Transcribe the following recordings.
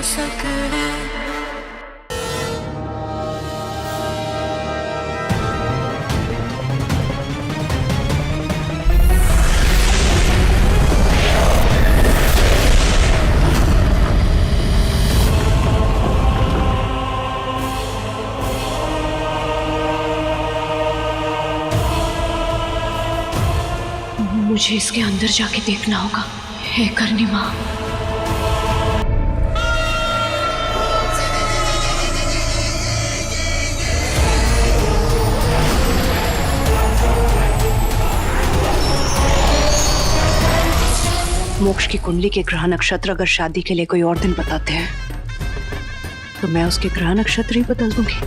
सकते। मुझे इसके अंदर जाके देखना होगा। हे करनी माँ, मोक्ष की कुंडली के ग्रह नक्षत्र अगर शादी के लिए कोई और दिन बताते हैं तो मैं उसके ग्रह नक्षत्र ही बदल दूंगी।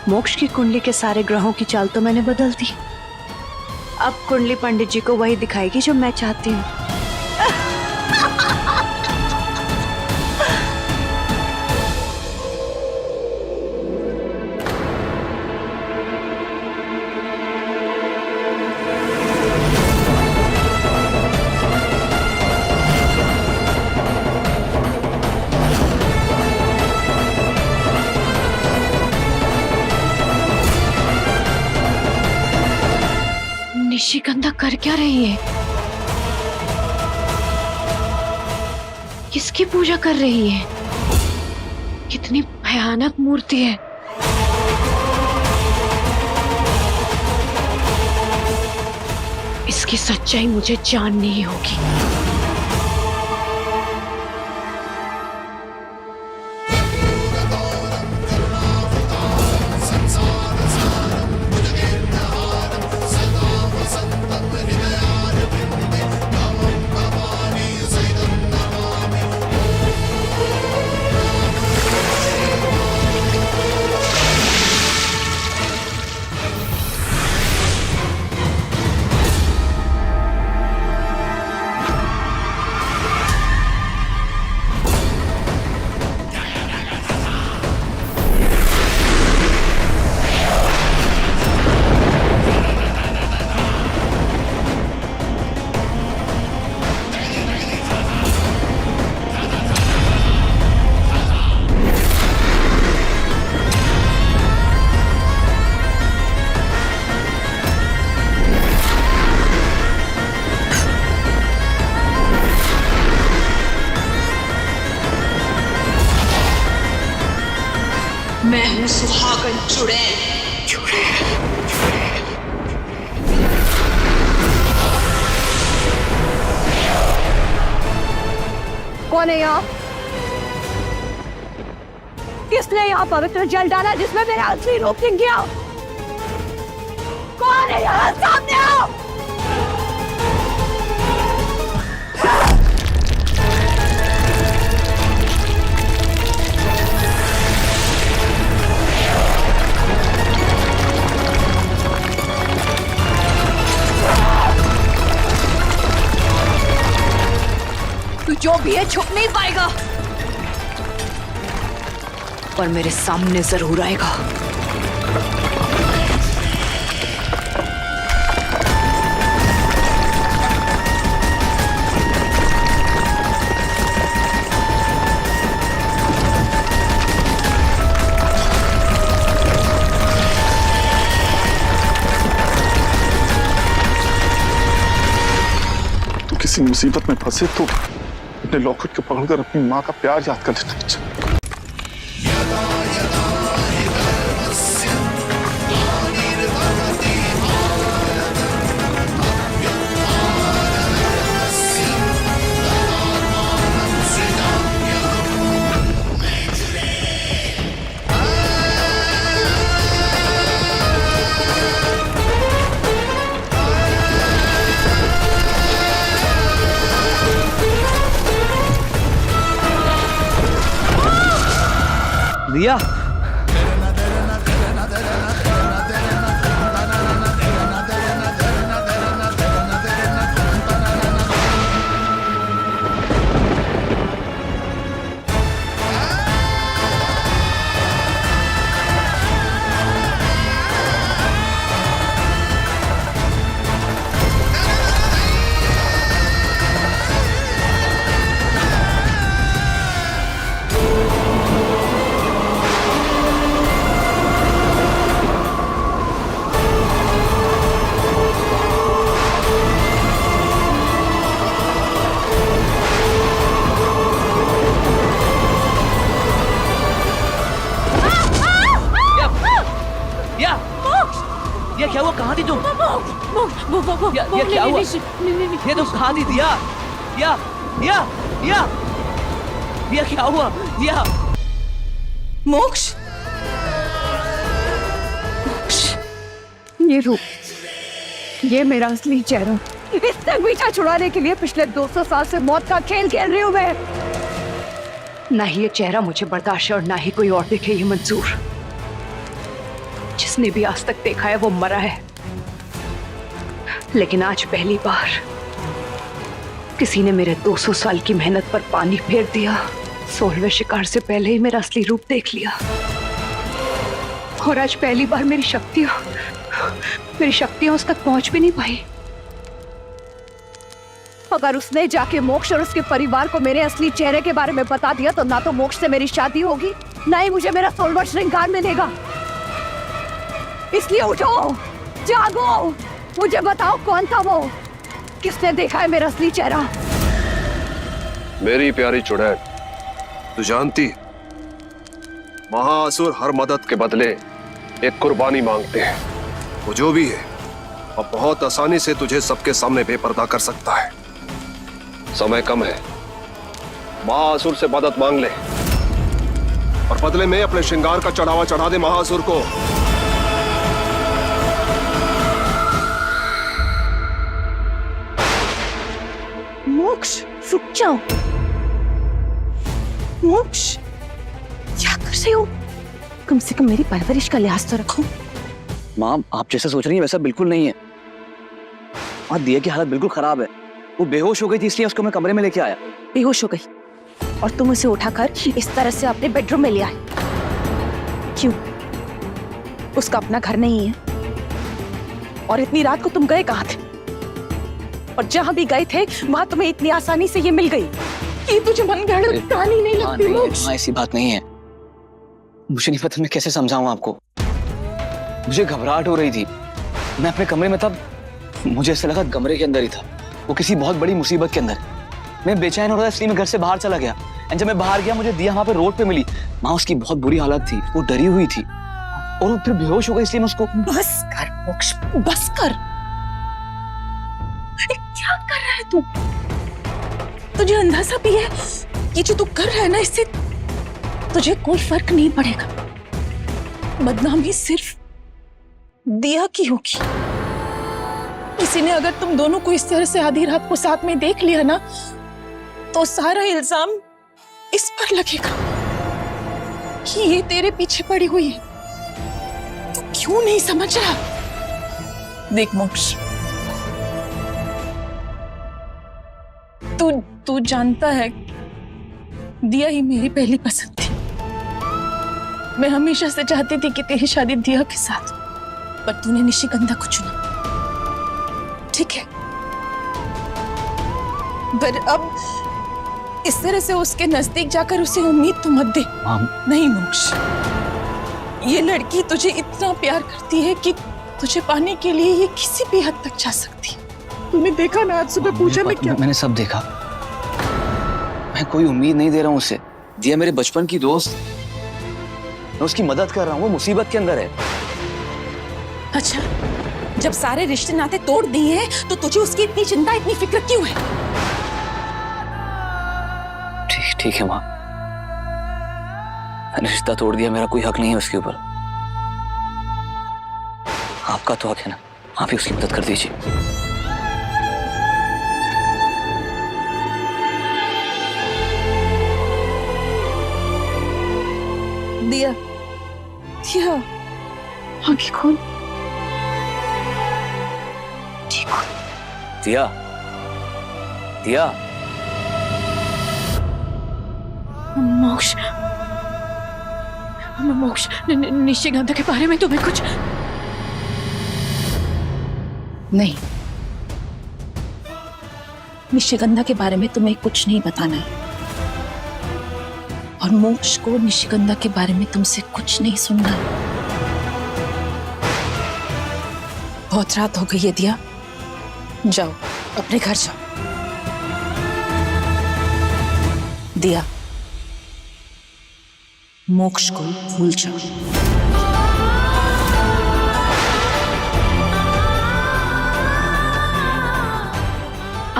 मोक्ष की कुंडली के सारे ग्रहों की चाल तो मैंने बदल दी। अब कुंडली पंडित जी को वही दिखाएगी जो मैं चाहती हूँ। निशिगंधा कर क्या रही है? किसकी पूजा कर रही है? कितनी भयानक मूर्ति है। इसकी सच्चाई मुझे जाननी ही होगी। मैं हूं सुहागन चुड़ैल। कौन है यहाँ? किसने यहाँ पवित्र जल डाला जिसमें मेरा असली रूप दिख गया? कौन है यहाँ? सामने आओ। तू जो भी है छुप नहीं पाएगा, पर मेरे सामने जरूर आएगा। किसी मुसीबत में फंसे तो अपने लॉकेट को पकड़कर अपनी माँ का प्यार याद कर लेना चाहिए। दिया ये क्या हुआ? कहाँ थी तुम? ये क्या हुआ? ये तुम कहाँ थी दिया? या क्या हुआ? दिया मोक्ष, ये रूप, ये मेरा असली चेहरा। इससे पीछा छुड़ाने के लिए पिछले 200 साल से मौत का खेल खेल रही हूँ मैं। ना ही ये चेहरा मुझे बर्दाश्त है और ना ही कोई और देखे ये मंजूर। जिसने भी आज तक देखा है वो मरा है, लेकिन आज पहली बार किसी ने मेरे 200 साल की मेहनत पर पानी फेर दिया। 16वें शिकार से पहले ही मेरा असली रूप देख लिया और आज पहली बार मेरी शक्तियां उस तक पहुंच भी नहीं पाई। अगर उसने जाके मोक्ष और उसके परिवार को मेरे असली चेहरे के बारे में बता दिया तो ना तो मोक्ष से मेरी शादी होगी, ना ही मुझे मेरा 16वां श्रृंगार मिलेगा। इसलिए उठो, जागो, मुझे बताओ कौन था वो? किसने देखा है मेरा असली चेहरा? मेरी प्यारी चुड़ैल, तू जानती महाअसुर हर मदद के बदले एक कुर्बानी मांगते हैं। वो जो भी है अब बहुत आसानी से तुझे सबके सामने बेपर्दा कर सकता है। समय कम है, महाअसुर से मदद मांग ले और बदले में अपने श्रृंगार का चढ़ावा चढ़ा दे महाअसुर को। मोक्ष, रुक जाओ। मोक्ष, क्या कर रहे हो? कम से कम मेरी परवरिश का लिहाज तो रखो। माँ, आप जैसा सोच रही हैं वैसा बिल्कुल नहीं है। और दिया की हालत बिल्कुल खराब है। वो बेहोश हो गई थी, इसलिए उसको मैं कमरे में लेके आया। बेहोश हो गई और तुम उसे उठाकर इस तरह से अपने बेडरूम में ले आए? क्यों? उसका अपना घर नहीं है? और इतनी रात को तुम गए कहाँ थे? और जहां भी गए थे वहां तुम्हें इतनी आसानी से ये मिल गई? ये तुझे मनगढ़ंत कहानी नहीं लगती? मोक्ष, ऐसी बात नहीं है। मुझे नहीं पता मैं कैसे समझाऊं आपको। मुझे घबराहट हो रही थी। मैं अपने कमरे में तब मुझे ऐसा लगा कमरे के अंदर ही था। वो किसी बहुत बड़ी मुसीबत के अंदर। मैं बेचैन हो रहा था, इसलिए मैं घर से बाहर चला गया। एंड जब मैं बाहर गया मुझे दिया वहां पे रोड पे मिली। माँ, उसकी बहुत बुरी हालत थी, वो डरी हुई थी और वो फिर बेहोश हो गई, इसलिए मैं उसको। बस कर मोक्ष, बस कर। क्या कर रहा है तू? तुझे अंदाजा भी है ये जो तू कर रहा है ना, इससे तुझे कोई फर्क नहीं पड़ेगा। बदनामी सिर्फ दिया की होगी। किसी ने अगर तुम दोनों को इस तरह से आधी रात को साथ में देख लिया ना, तो सारा इल्जाम इस पर लगेगा कि ये तेरे पीछे पड़ी हुई है। तू क्यों नहीं समझ रहा? देख मोक्ष, तू जानता है दिया ही मेरी पहली पसंद थी। मैं हमेशा से चाहती थी कि तेरी शादी दिया के साथ, पर तूने निशिगंधा को चुना। ठीक है, पर अब इस तरह से उसके नजदीक जाकर उसे उम्मीद तो मत दे। नहीं मोक्ष, ये लड़की तुझे इतना प्यार करती है कि तुझे पाने के लिए ये किसी भी हद तक जा सकती है। तूने देखा ना आज सुबह पूजा में क्या? मैंने सब देखा। मैं कोई उम्मीद नहीं दे रहा हूँ उससे। दिया मेरे बचपन की दोस्त, मैं उसकी मदद कर रहा हूँ, वो मुसीबत के अंदर है। अच्छा, जब सारे रिश्ते नाते तोड़ दिए हैं तो तुझे उसकी इतनी चिंता, इतनी फिक्र क्यों है? ठीक है माँ, मैंने रिश्ता तोड़ दिया, मेरा कोई हक नहीं है उसके ऊपर। आपका तो हक है ना, आप ही उसकी मदद कर दीजिए। दिया, दिया, आंखें खोल। ठीक हो? दिया, दिया। मोक्ष, मोक्ष, निशिगंधा के बारे में तुम्हें कुछ नहीं? निशिगंधा के बारे में तुम्हें कुछ नहीं बताना है, और मोक्ष को निशिगंधा के बारे में तुमसे कुछ नहीं सुनना है। बहुत रात हो गई है दिया, जाओ अपने घर जाओ। दिया, मोक्ष को भूल जाओ।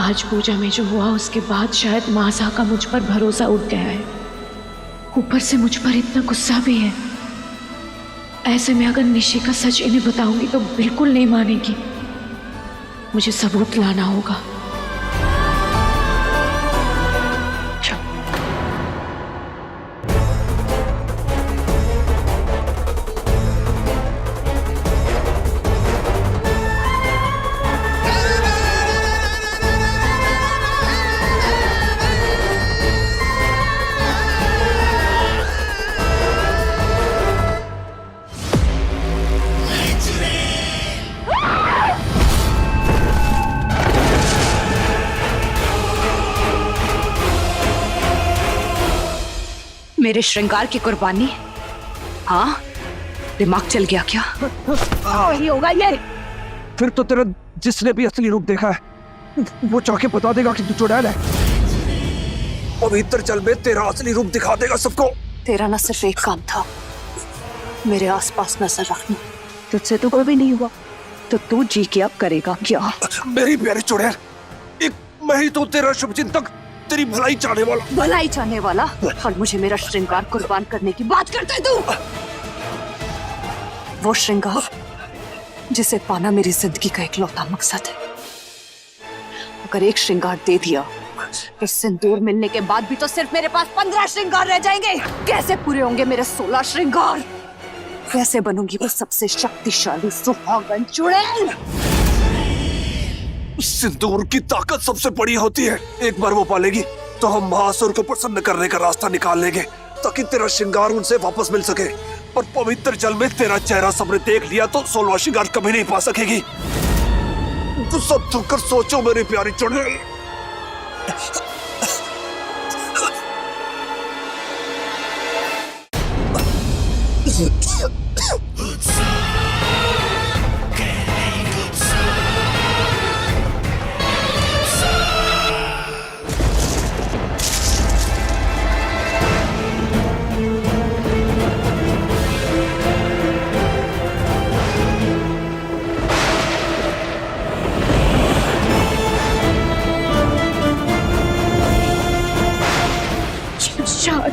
आज पूजा में जो हुआ उसके बाद शायद मासा का मुझ पर भरोसा उठ गया है। ऊपर से मुझ पर इतना गुस्सा भी है। ऐसे में अगर निशी का सच इन्हें बताऊंगी तो बिल्कुल नहीं मानेगी। मुझे सबूत लाना होगा। मेरे श्रृंगार की कुर्बानी? हाँ, दिमाग चल गया क्या? वही होगा ये। फिर तो तेरा जिसने भी असली रूप देखा है वो चाके बता देगा कि तू चुड़ैल है। पवित्र जल में तेरा असली रूप दिखा देगा सबको। तेरा ना सिर्फ एक काम था, मेरे आसपास नजर रखना। तुझसे तो कोई भी नहीं हुआ, तो तू जी के अब करेगा क्या? मेरी प्यारी चुड़ैल, एक मैं ही तो तेरा शुभचिंतक, तेरी भलाई चाहने वाला। भलाई चाहने वाला? और मुझे मेरा श्रृंगार कुर्बान करने की बात करता है तू? वो श्रृंगार जिसे पाना मेरी जिंदगी का इकलौता मकसद है। अगर एक श्रृंगार दे दिया तो सिंदूर मिलने के बाद भी तो सिर्फ मेरे पास 15 श्रृंगार रह जाएंगे। कैसे पूरे होंगे मेरे 16 श्रृंगार? कैसे बनूंगी वो सबसे शक्तिशाली सुहागन चुड़ैल? सिंदूर की ताकत सबसे बड़ी होती है। एक बार वो पालेगी तो हम महासुर को प्रसन्न करने का रास्ता निकाल लेंगे ताकि तेरा श्रृंगार उनसे वापस मिल सके। पर पवित्र जल में तेरा चेहरा सबने देख लिया तो 16वां श्रृंगार कभी नहीं पा सकेगी। तो सब थककर सोचो मेरी प्यारी चुड़ैल।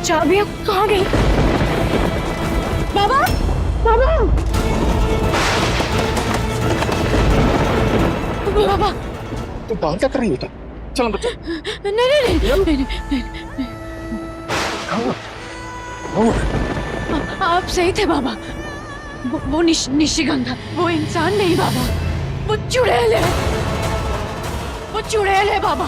चाबियां कहाँ गई? बाबा, बाबा, बाबा, तो बाहर क्या कर रही बेटा? चलो बच्चा। नहीं, आप सही थे बाबा। वो निशिगंधा वो इंसान नहीं बाबा, वो चुड़ैल है। वो चुड़ैल है बाबा।